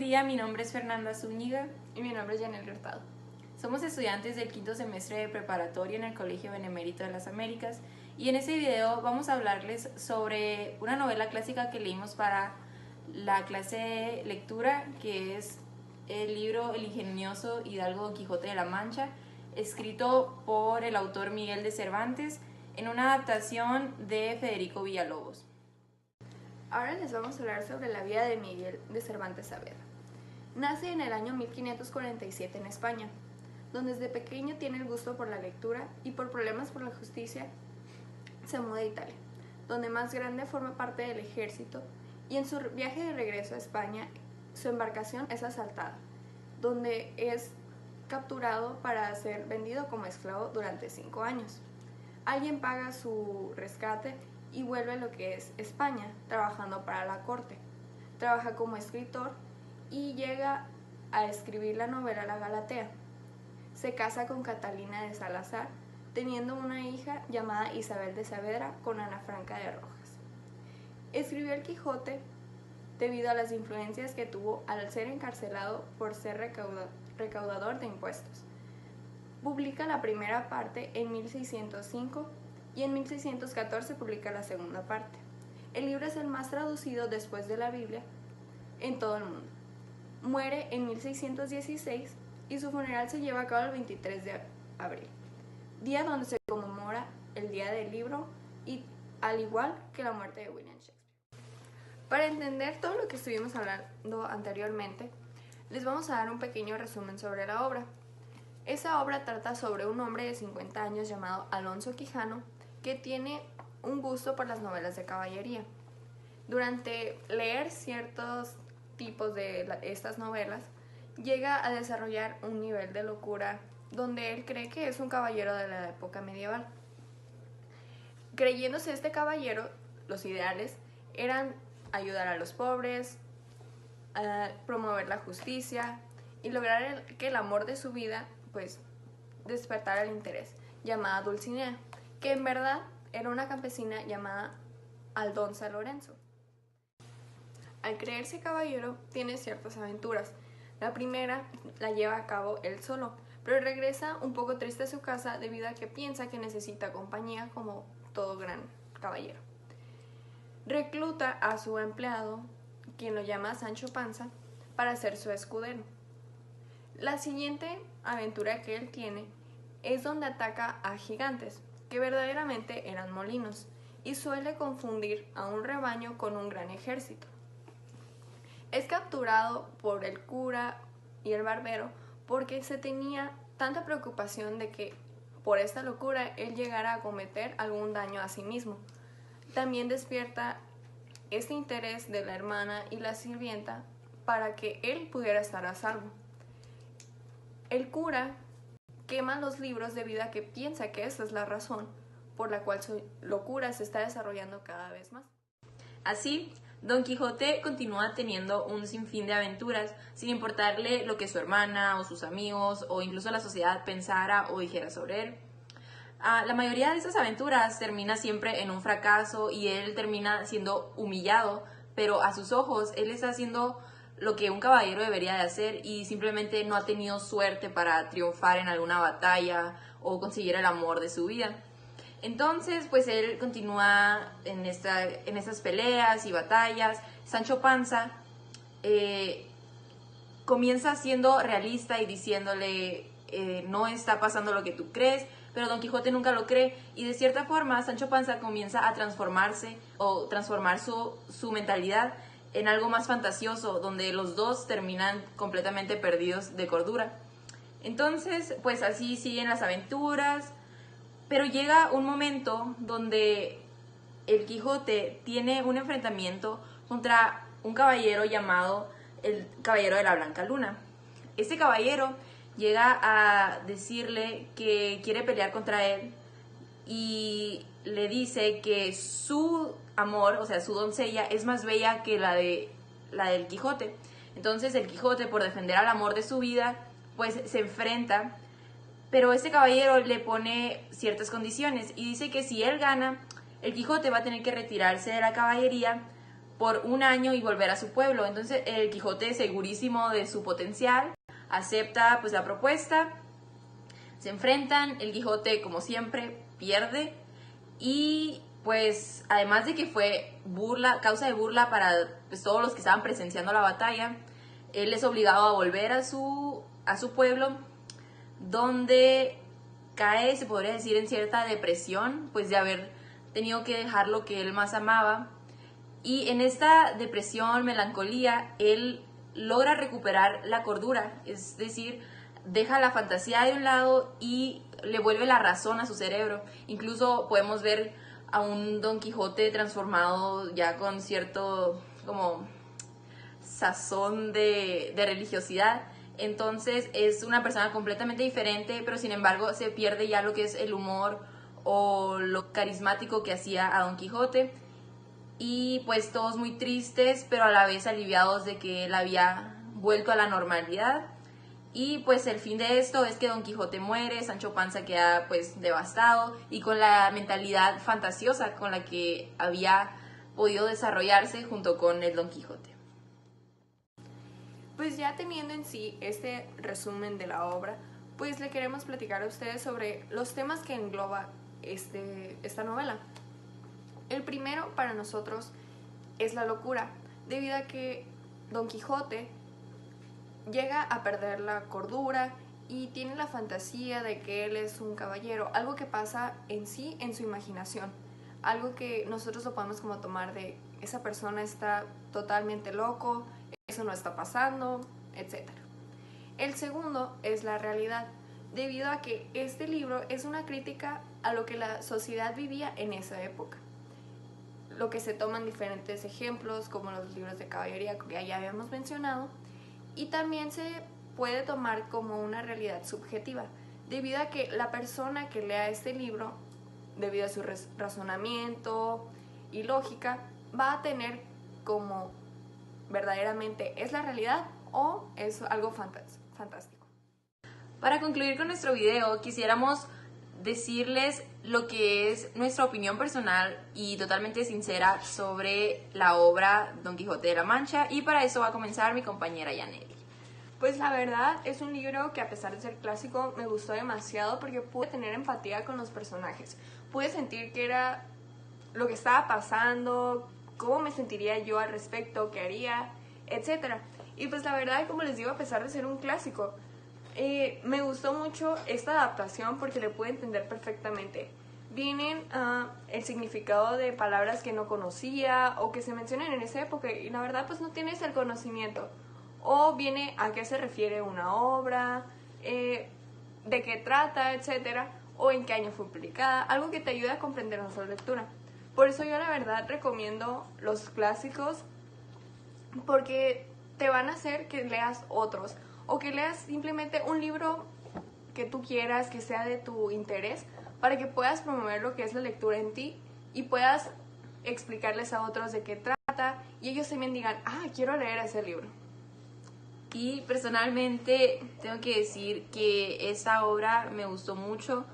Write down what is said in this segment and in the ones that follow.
día, mi nombre es Fernanda Zúñiga. Y mi nombre es Yanel Hurtado. Somos estudiantes del quinto semestre de preparatoria en el Colegio Benemérito de las Américas y en este video vamos a hablarles sobre una novela clásica que leímos para la clase de lectura, que es el libro El ingenioso Hidalgo Don Quijote de la Mancha, escrito por el autor Miguel de Cervantes en una adaptación de Federico Villalobos. Ahora les vamos a hablar sobre la vida de Miguel de Cervantes Saavedra. Nace en el año 1547 en España, donde desde pequeño tiene el gusto por la lectura y por problemas por la justicia se muda a Italia, donde más grande forma parte del ejército, y en su viaje de regreso a España su embarcación es asaltada, donde es capturado para ser vendido como esclavo durante 5 años. Alguien paga su rescate y vuelve a lo que es España, trabajando para la corte. Trabaja como escritor y llega a escribir la novela La Galatea. Se casa con Catalina de Salazar, teniendo una hija llamada Isabel de Saavedra con Ana Franca de Rojas. Escribió El Quijote debido a las influencias que tuvo al ser encarcelado por ser recaudador de impuestos. Publica la primera parte en 1605 y en 1614 publica la segunda parte. El libro es el más traducido después de la Biblia en todo el mundo. Muere en 1616 y su funeral se lleva a cabo el 23 de abril, día donde se conmemora el Día del Libro, y al igual que la muerte de William Shakespeare. Para entender todo lo que estuvimos hablando anteriormente, les vamos a dar un pequeño resumen sobre la obra. Esa obra trata sobre un hombre de 50 años llamado Alonso Quijano, que tiene un gusto por las novelas de caballería. Durante leer ciertos tipos de estas novelas, llega a desarrollar un nivel de locura donde él cree que es un caballero de la época medieval. Creyéndose este caballero, los ideales eran ayudar a los pobres, promover la justicia y lograr que el amor de su vida pues despertara el interés, llamada Dulcinea, que en verdad era una campesina llamada Aldonza Lorenzo. Al creerse caballero, tiene ciertas aventuras. La primera la lleva a cabo él solo, pero regresa un poco triste a su casa debido a que piensa que necesita compañía como todo gran caballero. Recluta a su empleado, quien lo llama Sancho Panza, para ser su escudero. La siguiente aventura que él tiene es donde ataca a gigantes, que verdaderamente eran molinos, y suele confundir a un rebaño con un gran ejército. Es capturado por el cura y el barbero porque se tenía tanta preocupación de que por esta locura él llegara a cometer algún daño a sí mismo. También despierta este interés de la hermana y la sirvienta para que él pudiera estar a salvo. El cura quema los libros debido a que piensa que esa es la razón por la cual su locura se está desarrollando cada vez más. Así, Don Quijote continúa teniendo un sinfín de aventuras, sin importarle lo que su hermana o sus amigos o incluso la sociedad pensara o dijera sobre él. La mayoría de esas aventuras termina siempre en un fracaso y él termina siendo humillado, pero a sus ojos él está haciendo lo que un caballero debería de hacer y simplemente no ha tenido suerte para triunfar en alguna batalla o conseguir el amor de su vida. Entonces, pues él continúa en estas peleas y batallas. Sancho Panza comienza siendo realista y diciéndole no está pasando lo que tú crees, pero Don Quijote nunca lo cree y de cierta forma Sancho Panza comienza a transformarse o transformar su mentalidad en algo más fantasioso, donde los dos terminan completamente perdidos de cordura. Entonces, pues así siguen las aventuras. Pero llega un momento donde el Quijote tiene un enfrentamiento contra un caballero llamado el Caballero de la Blanca Luna. Este caballero llega a decirle que quiere pelear contra él y le dice que su amor, o sea, su doncella, es más bella que la del Quijote. Entonces el Quijote, por defender al amor de su vida, pues se enfrenta. Pero este caballero le pone ciertas condiciones y dice que si él gana, el Quijote va a tener que retirarse de la caballería por un año y volver a su pueblo. Entonces el Quijote, segurísimo de su potencial, acepta pues la propuesta, se enfrentan, el Quijote como siempre pierde y pues además de que fue causa de burla para pues, todos los que estaban presenciando la batalla, él es obligado a volver a su pueblo, donde cae, se podría decir, en cierta depresión, pues de haber tenido que dejar lo que él más amaba. Y en esta depresión, melancolía, él logra recuperar la cordura, es decir, deja la fantasía de un lado y le vuelve la razón a su cerebro. Incluso podemos ver a un Don Quijote transformado ya con cierto como sazón de religiosidad. Entonces es una persona completamente diferente, pero sin embargo se pierde ya lo que es el humor o lo carismático que hacía a Don Quijote. Y pues todos muy tristes, pero a la vez aliviados de que él había vuelto a la normalidad. Y pues el fin de esto es que Don Quijote muere, Sancho Panza queda pues devastado y con la mentalidad fantasiosa con la que había podido desarrollarse junto con el Don Quijote. Pues ya teniendo en sí este resumen de la obra, pues le queremos platicar a ustedes sobre los temas que engloba esta novela. El primero para nosotros es la locura, debido a que Don Quijote llega a perder la cordura y tiene la fantasía de que él es un caballero, algo que pasa en sí en su imaginación, algo que nosotros lo podemos como tomar de esa persona está totalmente loco, eso no está pasando, etc. El segundo es la realidad, debido a que este libro es una crítica a lo que la sociedad vivía en esa época. Lo que se toman diferentes ejemplos, como los libros de caballería que ya habíamos mencionado, y también se puede tomar como una realidad subjetiva, debido a que la persona que lea este libro, debido a su razonamiento y lógica, va a tener como verdaderamente es la realidad o es algo fantástico. Para concluir con nuestro video, quisiéramos decirles lo que es nuestra opinión personal y totalmente sincera sobre la obra Don Quijote de la Mancha, y para eso va a comenzar mi compañera Yaneli. Pues la verdad es un libro que, a pesar de ser clásico, me gustó demasiado porque pude tener empatía con los personajes. Pude sentir que era lo que estaba pasando, cómo me sentiría yo al respecto, qué haría, etc. Y pues la verdad, como les digo, a pesar de ser un clásico, me gustó mucho esta adaptación porque le pude entender perfectamente. Vienen el significado de palabras que no conocía o que se mencionan en esa época y la verdad pues no tienes el conocimiento. O viene a qué se refiere una obra, de qué trata, etc. O en qué año fue publicada, algo que te ayude a comprender nuestra lectura. Por eso yo la verdad recomiendo los clásicos porque te van a hacer que leas otros o que leas simplemente un libro que tú quieras, que sea de tu interés, para que puedas promover lo que es la lectura en ti y puedas explicarles a otros de qué trata y ellos también digan, quiero leer ese libro. Y personalmente tengo que decir que esta obra me gustó mucho,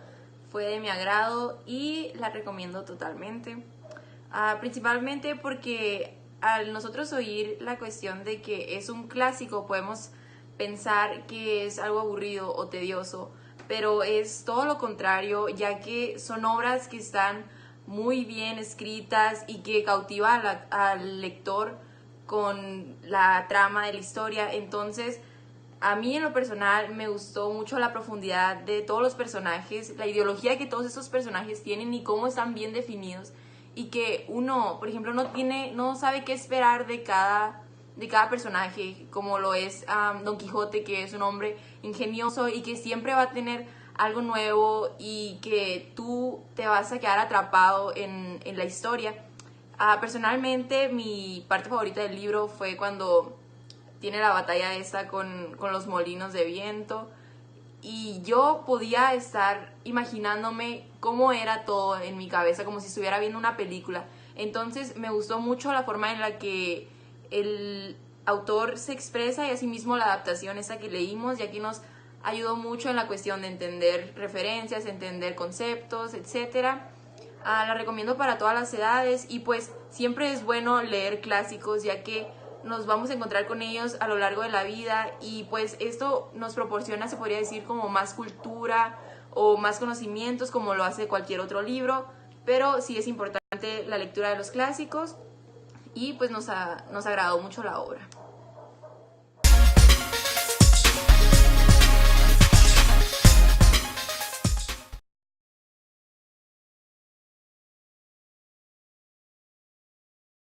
fue de mi agrado y la recomiendo totalmente. Principalmente porque al nosotros oír la cuestión de que es un clásico podemos pensar que es algo aburrido o tedioso, pero es todo lo contrario, ya que son obras que están muy bien escritas y que cautivan al lector con la trama de la historia. Entonces, a mí en lo personal me gustó mucho la profundidad de todos los personajes, la ideología que todos esos personajes tienen y cómo están bien definidos, y que uno, por ejemplo, no sabe qué esperar de cada personaje, como lo es Don Quijote, que es un hombre ingenioso y que siempre va a tener algo nuevo y que tú te vas a quedar atrapado en la historia. Personalmente, mi parte favorita del libro fue cuando tiene la batalla esta con los molinos de viento, y yo podía estar imaginándome cómo era todo en mi cabeza, como si estuviera viendo una película. Entonces me gustó mucho la forma en la que el autor se expresa y asimismo la adaptación esa que leímos, y aquí nos ayudó mucho en la cuestión de entender referencias, entender conceptos, etc. La recomiendo para todas las edades y pues siempre es bueno leer clásicos, ya que nos vamos a encontrar con ellos a lo largo de la vida y pues esto nos proporciona, se podría decir, como más cultura o más conocimientos, como lo hace cualquier otro libro, pero sí es importante la lectura de los clásicos y pues nos agradó mucho la obra.